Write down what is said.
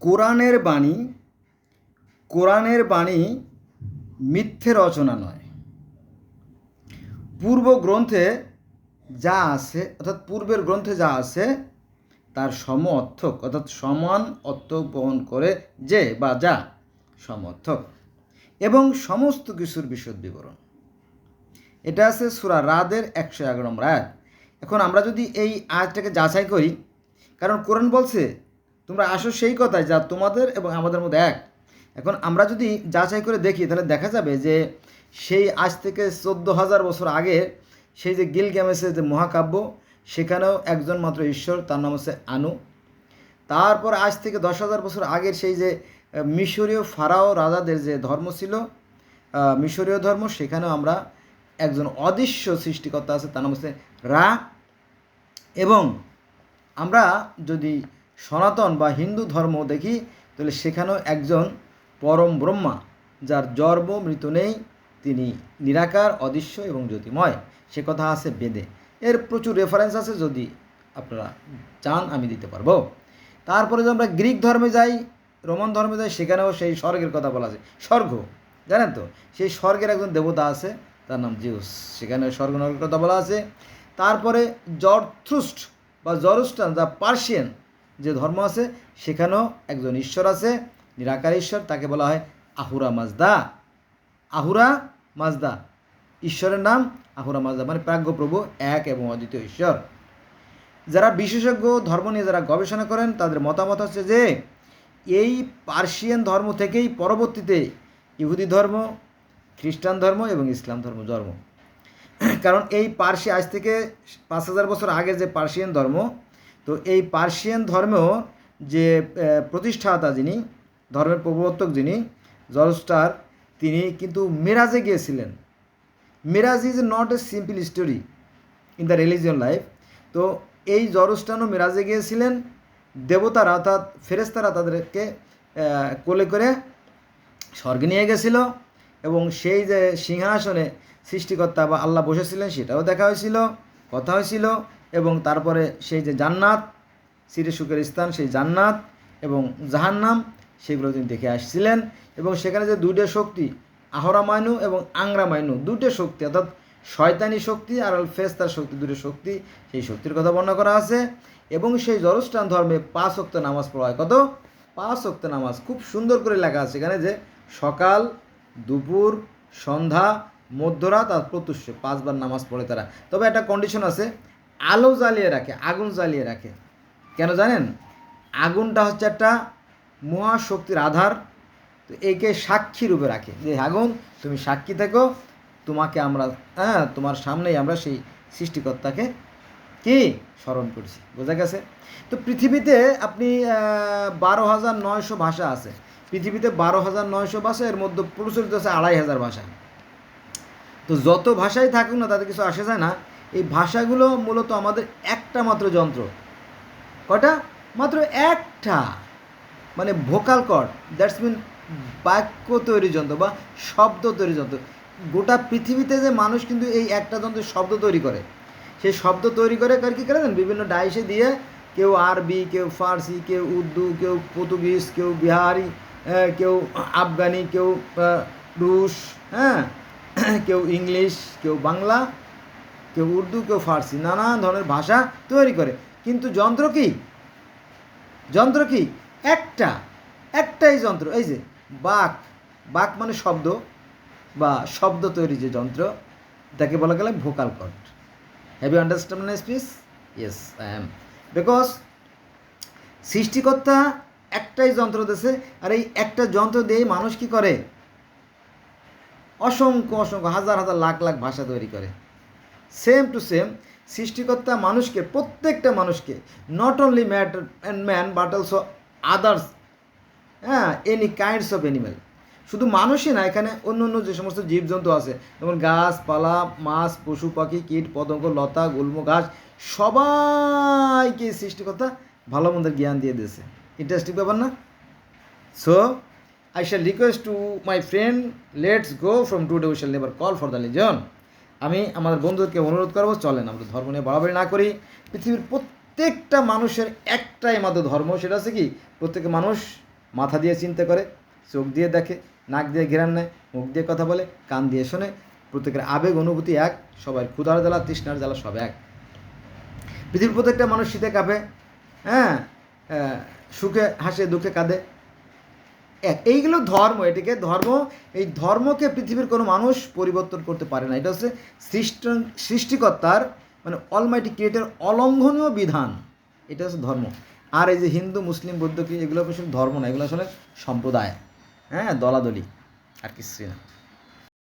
কোরআনের বাণী কোরআনের বাণী মিথ্যে রচনা নয়। পূর্ব গ্রন্থে যা আছে অর্থাৎ পূর্বের গ্রন্থে যা আছে তার সম অর্থক অর্থাৎ সমান অর্থ বহন করে যে বা যা সমর্থক এবং সমস্ত কিছুর বিশদ বিবরণ। এটা আছে সূরা রাদের 111 নম্বর আয়াত। এখন আমরা যদি এই আয়াতটাকে যাচাই করি, কারণ কোরআন বলছে তোমরা আসো সেই কথায় যা তোমাদের এবং আমাদের মধ্যে এক। এখন আমরা যদি যাচাই করে দেখি তাহলে দেখা যাবে যে সেই আজ থেকে 14,000 বছর আগে সেই যে গিলগামেশের যে মহাকাব্য, সেখানেও একজন মাত্র ঈশ্বর, তার নাম হচ্ছে আনু। তারপর আজ থেকে 10,000 বছর আগের সেই যে মিশরীয় ফারাও রাজাদের যে ধর্ম ছিল, মিশরীয় ধর্ম, সেখানেও আমরা একজন অদৃশ্য সৃষ্টিকর্তা আছে, তার নাম হচ্ছে রা। এবং আমরা যদি সনাতন বা হিন্দু ধর্ম দেখি তাহলে সেখানেও একজন পরম ব্রহ্মা, যার জন্ম মৃত্যু নেই, তিনি নিরাকার, অদৃশ্য এবং জ্যোতিময়, সে কথা আছে বেদে। এর প্রচুর রেফারেন্স আছে, যদি আপনারা চান আমি দিতে পারবো। তারপরে যদি আমরা গ্রিক ধর্মে যাই, রোমান ধর্মে যাই, সেখানেও সেই স্বর্গের কথা বলা আছে। স্বর্গ জানেন তো, সেই স্বর্গের একজন দেবতা আছে, তার নাম জিউস, সেখানে স্বর্গ নরকের কথা বলা আছে। তারপরে জরথ্রুস্ট বা জরুস্টান, যা পার্সিয়ান যে ধর্ম আছে, সেখানেও একজন ঈশ্বর আছে, নিরাকার ঈশ্বর, তাকে বলা হয় আহুরা মাজদা। আহুরা মাজদা, ঈশ্বরের নাম আহুরা মাজদা, মানে প্রাজ্ঞপ্রভু, এক এবং অদ্বিতীয় ঈশ্বর। যারা বিশেষজ্ঞ ধর্ম নিয়ে যারা গবেষণা করেন, তাদের মতামত হচ্ছে যে এই পার্সিয়ান ধর্ম থেকেই পরবর্তীতে ইহুদি ধর্ম, খ্রিস্টান ধর্ম এবং ইসলাম ধর্ম জন্ম। কারণ এই পার্সি আজ থেকে 5,000 বছর আগে যে পার্সিয়ান ধর্ম, তো এই পার্সিয়ান ধর্মেও যে প্রতিষ্ঠাতা যিনি, ধর্মের প্রবর্তক যিনি, জরস্টার, তিনি কিন্তু মেরাজে গিয়েছিলেন। মেরাজ is not a simple story in the religion life. তো এই জরস্টানও মেরাজে গিয়েছিলেন। দেবতারা অর্থাৎ ফেরেস্তারা তাদেরকে কোলে করে স্বর্গে নিয়ে গেছিল, এবং সেই যে সিংহাসনে সৃষ্টিকর্তা বা আল্লাহ বসেছিলেন সেটাও দেখা হয়েছিল, কথা হয়েছিল। এবং তারপরে সেই যে জান্নাত, চির সুখের স্থান, সেই জান্নাত এবং জাহান্নাম, সেগুলো তিনি দেখে আসছিলেন। এবং সেখানে যে দুটো শক্তি, আহরা মাইনু এবং আংরা মাইনু, দুটো শক্তি, অর্থাৎ শয়তানি শক্তি আর ফেরেশতার শক্তি, দুটো শক্তি, সেই শক্তির কথা বর্ণনা করা আছে। এবং সেই জরস্টান ধর্মে 5 ওয়াক্ত নামাজ পড়া হয়। কত? 5 ওয়াক্ত নামাজ। খুব সুন্দর করে লেখা আছে এখানে যে সকাল, দুপুর, সন্ধ্যা, মধ্যরাত আর প্রত্যুষে 5 বার নামাজ পড়ে তারা। তবে একটা কন্ডিশন আছে, আলো জ্বালিয়ে রাখে, আগুন জ্বালিয়ে রাখে। কেন জানেন? আগুনটা হচ্ছে একটা মহাশক্তির আধার, তো একে সাক্ষী রূপে রাখে যে আগুন, তুমি সাক্ষী থেকো, তোমাকে আমরা তোমার সামনেই আমরা সেই সৃষ্টিকর্তাকে কি স্মরণ করছি। বোঝা গেছে? তো পৃথিবীতে আপনি 12,900 ভাষা আছে। পৃথিবীতে 12,900 ভাষা, এর মধ্যে প্রচলিত আছে 2,500 ভাষা। তো যত ভাষাই থাকুক না, তাতে কিছু আসে যায় না। এই ভাষাগুলো মূলত আমাদের একটা মাত্র যন্ত্র। কটা? মাত্র একটা, মানে ভোকাল কর্ড, দ্যাটস মিন বাক্য তৈরি যন্ত্র বা শব্দ তৈরি যন্ত্র। গোটা পৃথিবীতে যে মানুষ কিন্তু এই একটা যন্ত্রের শব্দ তৈরি করে, সেই শব্দ তৈরি করে কী করে দেন, বিভিন্ন ডাইসে দিয়ে, কেউ আরবি, কেউ ফার্সি, কেউ উর্দু, কেউ পর্তুগিজ, কেউ বিহারি, কেউ আফগানি, কেউ রুশ, কেউ ইংলিশ, কেউ বাংলা, কেউ উর্দু, কেউ ফার্সি, নানান ধরনের ভাষা তৈরি করে। কিন্তু যন্ত্র কি? যন্ত্র কি? একটাই যন্ত্র। এই যে বাক, বাক মানে শব্দ বা শব্দ তৈরি যে যন্ত্র, তাকে বলা গেলে vocal cord. Have you understand my speech? Yes, I am. Because সৃষ্টিকর্তা একটাই যন্ত্র দিয়েছে, আর এই একটা যন্ত্র দিয়ে মানুষ কি করে? অসংখ্য অসংখ্য হাজার হাজার লাখ লাখ ভাষা তৈরি করে। সেম টু সেম সৃষ্টিকর্তা মানুষকে, প্রত্যেকটা মানুষকে, not only man but also others, any kinds of animal. শুধু মানুষই না, এখানে অন্য অন্য যে সমস্ত জীবজন্তু আছে, যেমন গাছপালা, মাছ, পশু পাখি, কীট পতঙ্গ, লতা, গুল্ম, ঘাস, সবাইকে সৃষ্টিকর্তা ভালো মন্দের জ্ঞান দিয়ে দিয়েছে। ইন্টারেস্টিং ব্যাপার না? So I shall request to my friend, let's go from today we shall never call for the religion. আমি আমাদের বন্ধুদেরকে অনুরোধ করবো, চলেন আমরা ধর্ম নিয়ে বাড়াবাড়ি না করি। পৃথিবীর প্রত্যেকটা মানুষের একটাই মাত্র ধর্ম, সেটা হচ্ছে কি? প্রত্যেক মানুষ মাথা দিয়ে চিন্তা করে, চোখ দিয়ে দেখে, নাক দিয়ে ঘ্রাণ নেয়, মুখ দিয়ে কথা বলে, কান দিয়ে শোনে, প্রত্যেকের আবেগ অনুভূতি এক, সবাই ক্ষুধার জ্বালা তৃষ্ণার জ্বালা সব এক। পৃথিবীর প্রত্যেকটা মানুষ শীতে কাঁপে, হ্যাঁ, সুখে হাসে, দুঃখে কাঁদে, এক। এইগুলো ধর্ম, এটিকে ধর্ম, এই ধর্মকে পৃথিবীর কোনো মানুষ পরিবর্তন করতে পারে না। এটা হচ্ছে সৃষ্টিকর্তার মানে অলমাইটি ক্রিয়েটের অলঙ্ঘনীয় বিধান, এটা হচ্ছে ধর্ম। আর এই যে হিন্দু, মুসলিম, বৌদ্ধ কি, এগুলো আসলে ধর্ম না, এগুলো আসলে সম্প্রদায়, হ্যাঁ, দলাদলি, আর কিছুই না।